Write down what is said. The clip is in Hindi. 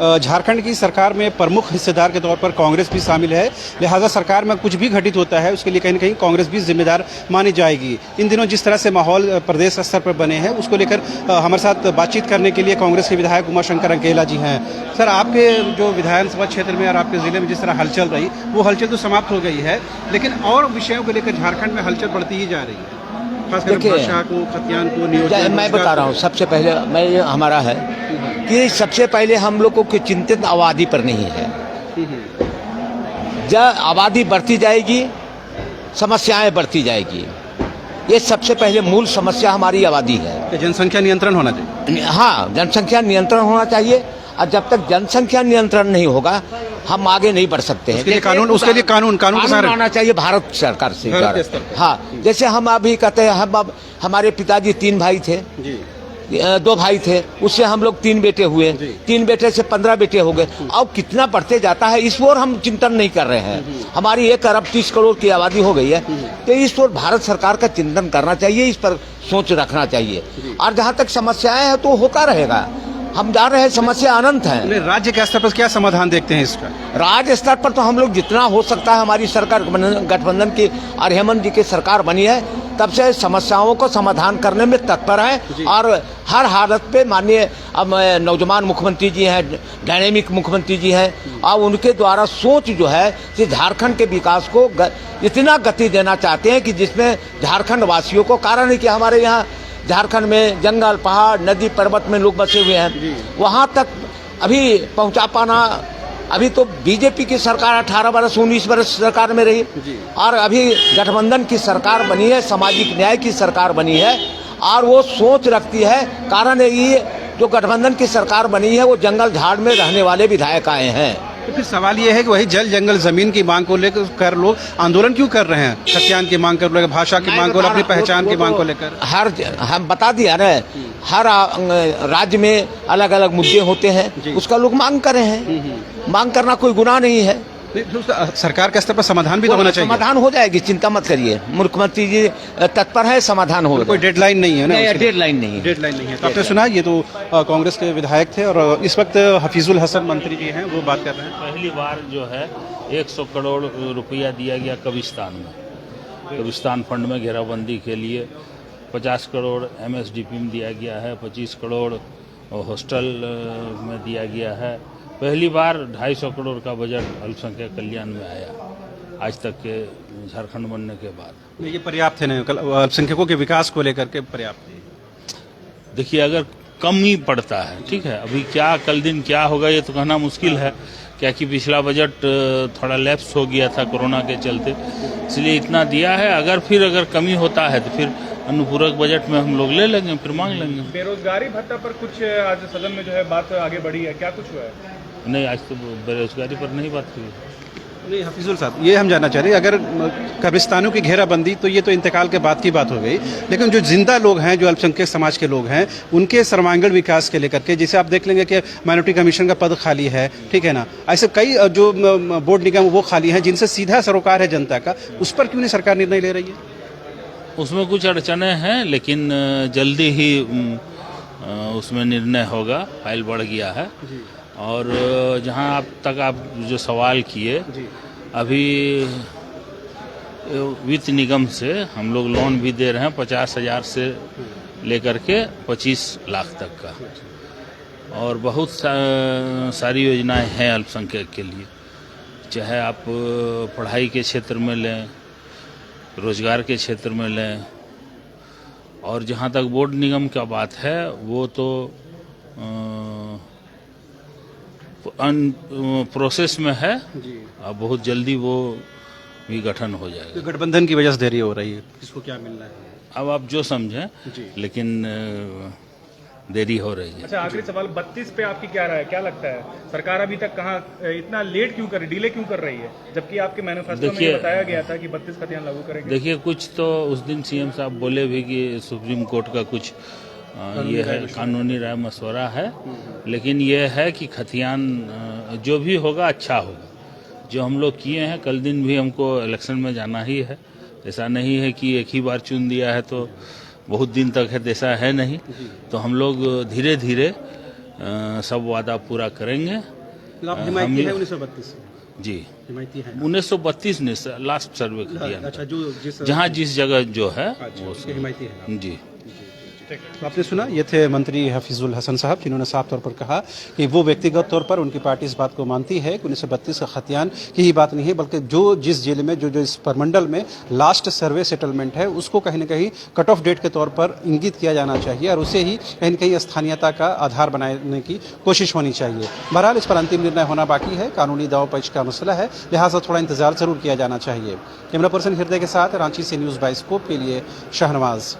झारखंड की सरकार में प्रमुख हिस्सेदार के तौर पर कांग्रेस भी शामिल है, लिहाजा सरकार में कुछ भी घटित होता है उसके लिए कहीं न कहीं कांग्रेस भी जिम्मेदार मानी जाएगी। इन दिनों जिस तरह से माहौल प्रदेश स्तर पर बने हैं उसको लेकर हमारे साथ बातचीत करने के लिए कांग्रेस के विधायक उमाशंकर अंकेला जी हैं। सर, आपके जो विधानसभा क्षेत्र में और आपके ज़िले में जिस तरह हलचल रही वो हलचल तो समाप्त हो गई है, लेकिन और विषयों को लेकर झारखंड में हलचल बढ़ती ही जा रही है, खासकर भाषा को, खतियान को, नियोजन। मैं बता रहा हूँ, सबसे पहले मैं हमारा है कि सबसे पहले हम लोगों को चिंतित आबादी पर नहीं है। जब आबादी बढ़ती जाएगी समस्याएं बढ़ती जाएगी। ये सबसे पहले मूल समस्या हमारी आबादी है। जनसंख्या नियंत्रण होना चाहिए। हाँ, जनसंख्या नियंत्रण होना चाहिए और जब तक जनसंख्या नियंत्रण नहीं होगा हम आगे नहीं बढ़ सकते हैं। उसके लिए कानून आना चाहिए भारत सरकार से। हाँ, जैसे हम अभी कहते हैं हम हमारे पिताजी 3 भाई थे, 2 भाई थे, उससे हम लोग 3 बेटे हुए, 3 बेटे से 15 बेटे हो गए। अब कितना बढ़ते जाता है इस ओर हम चिंतन नहीं कर रहे हैं। हमारी 1 अरब 30 करोड़ की आबादी हो गई है, तो इस ओर भारत सरकार का चिंतन करना चाहिए, इस पर सोच रखना चाहिए। और जहाँ तक समस्याएं हैं तो होता रहेगा, हम जा रहे हैं, समस्या अनंत है। राज्य के स्तर पर क्या समाधान देखते हैं इसका? राज्य स्तर पर तो हम लोग जितना हो सकता है, हमारी सरकार गठबंधन की और हेमंत जी की सरकार बनी है तब से समस्याओं को समाधान करने में तत्पर है और हर हालत पे माननीय अब नौजवान मुख्यमंत्री जी हैं, डायनेमिक मुख्यमंत्री जी हैं और उनके द्वारा सोच जो है कि झारखंड के विकास को इतना गति देना चाहते हैं कि जिसमें झारखंड वासियों को, कारण है कि हमारे यहाँ झारखंड में जंगल, पहाड़, नदी, पर्वत में लोग बसे हुए हैं, वहाँ तक अभी पहुँचा पाना। अभी तो बीजेपी की सरकार 18 वर्ष 19 वर्ष सरकार में रही और अभी गठबंधन की सरकार बनी है, सामाजिक न्याय की सरकार बनी है और वो सोच रखती है। कारण ये जो गठबंधन की सरकार बनी है वो जंगल झाड़ में रहने वाले विधायक आए हैं। तो फिर सवाल ये है कि वही जल जंगल जमीन की मांग को लेकर लोग आंदोलन क्यों कर रहे हैं? खतियान की मांग कर लेकर, भाषा की मांग को, अपनी पहचान की मांग को लेकर। हम बता दिया ना, हर राज्य में अलग अलग मुद्दे होते हैं, उसका लोग मांग कर रहे हैं। मांग करना कोई गुनाह नहीं है। सरकार के स्तर पर समाधान भी तो होना चाहिए। समाधान हो जाएगी, चिंता मत करिए, मुख्यमंत्री जी तत्पर है, समाधान होगा। कोई डेडलाइन नहीं है ना? डेडलाइन नहीं है। डेडलाइन नहीं है। तो आपने सुना, ये तो कांग्रेस के विधायक थे और इस वक्त हफीजुल हसन मंत्री जी हैं, वो बात कर रहे हैं। पहली बार जो है 100 करोड़ रुपया दिया गया कब्रिस्तान में, कब्रिस्तान फंड में घेराबंदी के लिए। 50 करोड़ MSDP में दिया गया है, 25 करोड़ हॉस्टल में दिया गया है। पहली बार 250 करोड़ का बजट अल्पसंख्यक कल्याण में आया आज तक के झारखंड बनने के बाद। ये पर्याप्त है ना अल्पसंख्यकों के विकास को लेकर के? पर्याप्त। देखिए, अगर कम ही पड़ता है, ठीक है, अभी क्या कल दिन क्या होगा ये तो कहना मुश्किल है, क्या कि पिछला बजट थोड़ा लैप्स हो गया था कोरोना के चलते, इसलिए इतना दिया है। अगर कमी होता है तो फिर अनुपूरक बजट में हम लोग ले लेंगे, फिर मांग लेंगे। बेरोजगारी भत्ता पर कुछ आज सदन में जो है बात आगे बढ़ी है, क्या कुछ हुआ है? नहीं, आज तो बेरोजगारी पर नहीं बात हुई। नहीं हफीजुल साहब, ये हम जानना चाह रहे हैं, अगर कब्रिस्तानों की घेराबंदी तो ये तो इंतकाल के बाद की बात हो गई, लेकिन जो जिंदा लोग हैं, जो अल्पसंख्यक समाज के लोग हैं, उनके सर्वांगीण विकास के लेकर के, जैसे आप देख लेंगे कि माइनॉरिटी कमीशन का पद खाली है, ठीक है ना, ऐसे कई जो बोर्ड निगम वो खाली हैं जिनसे सीधा सरोकार है जनता का, उस पर क्यों नहीं सरकार निर्णय ले रही है? उसमें कुछ अड़चने हैं, लेकिन जल्दी ही उसमें निर्णय होगा। फाइल बढ़ गया है। और जहां आप जो सवाल किए, अभी वित्त निगम से हम लोग लोन भी दे रहे हैं 50,000 से लेकर के 25 लाख तक का, और बहुत सारी योजनाएं हैं अल्पसंख्यक के लिए, चाहे आप पढ़ाई के क्षेत्र में लें, रोजगार के क्षेत्र में लें। और जहाँ तक बोर्ड निगम का बात है, वो तो प्रोसेस में है, अब बहुत जल्दी वो भी गठन हो जाएगा। तो गठबंधन की वजह से देरी हो रही है, इसको क्या मिलना है? अब आप जो समझें, लेकिन देरी हो रही है। अच्छा, आखिरी सवाल, 32 पे आपकी क्या राय है? क्या लगता है सरकार अभी तक कहाँ, इतना लेट क्यों कर रही, डिले क्यों कर रही है, जबकि आपके मैनिफेस्टो में बताया गया था कि 32 खतियान लागू करेंगे? देखिए, कुछ तो उस दिन CM साहब बोले भी कि सुप्रीम कोर्ट का कुछ ये है, कानूनी राय मशवरा है, लेकिन ये है कि खतियान जो भी होगा अच्छा होगा। जो हम लोग किए हैं, कल दिन भी हमको इलेक्शन में जाना ही है, ऐसा नहीं है कि एक ही बार चुन दिया है तो बहुत दिन तक है, ऐसा है नहीं। तो हम लोग धीरे धीरे सब वादा पूरा करेंगे। आप हिमायती है 1932 जी, हिमायती है 1932 ने लास्ट सर्वे किया अच्छा जो जिस जहाँ जिस जगह जो है अच्छा, वो उसके हिमायती है आप। जी। तो आपने सुना, ये थे मंत्री हफीजुल हसन साहब, जिन्होंने साफ तौर पर कहा कि वो व्यक्तिगत तौर पर उनकी पार्टी इस बात को मानती है कि 1932 का खतियान की ही बात नहीं है, बल्कि जो जिस जिले में जो इस परमंडल में लास्ट सर्वे सेटलमेंट है उसको कहीं ना कहीं कट ऑफ डेट के तौर पर इंगित किया जाना चाहिए और उसे ही कहीं न कहीं स्थानीयता का आधार बनाने की कोशिश होनी चाहिए। बहरहाल इस पर अंतिम निर्णय होना बाकी है, कानूनी दाव पेच का मसला है, लिहाजा थोड़ा इंतजार जरूर किया जाना चाहिए। कैमरा पर्सन हृदय के साथ रांची से न्यूज़ बाइस्कोप के लिए शाहनवाज।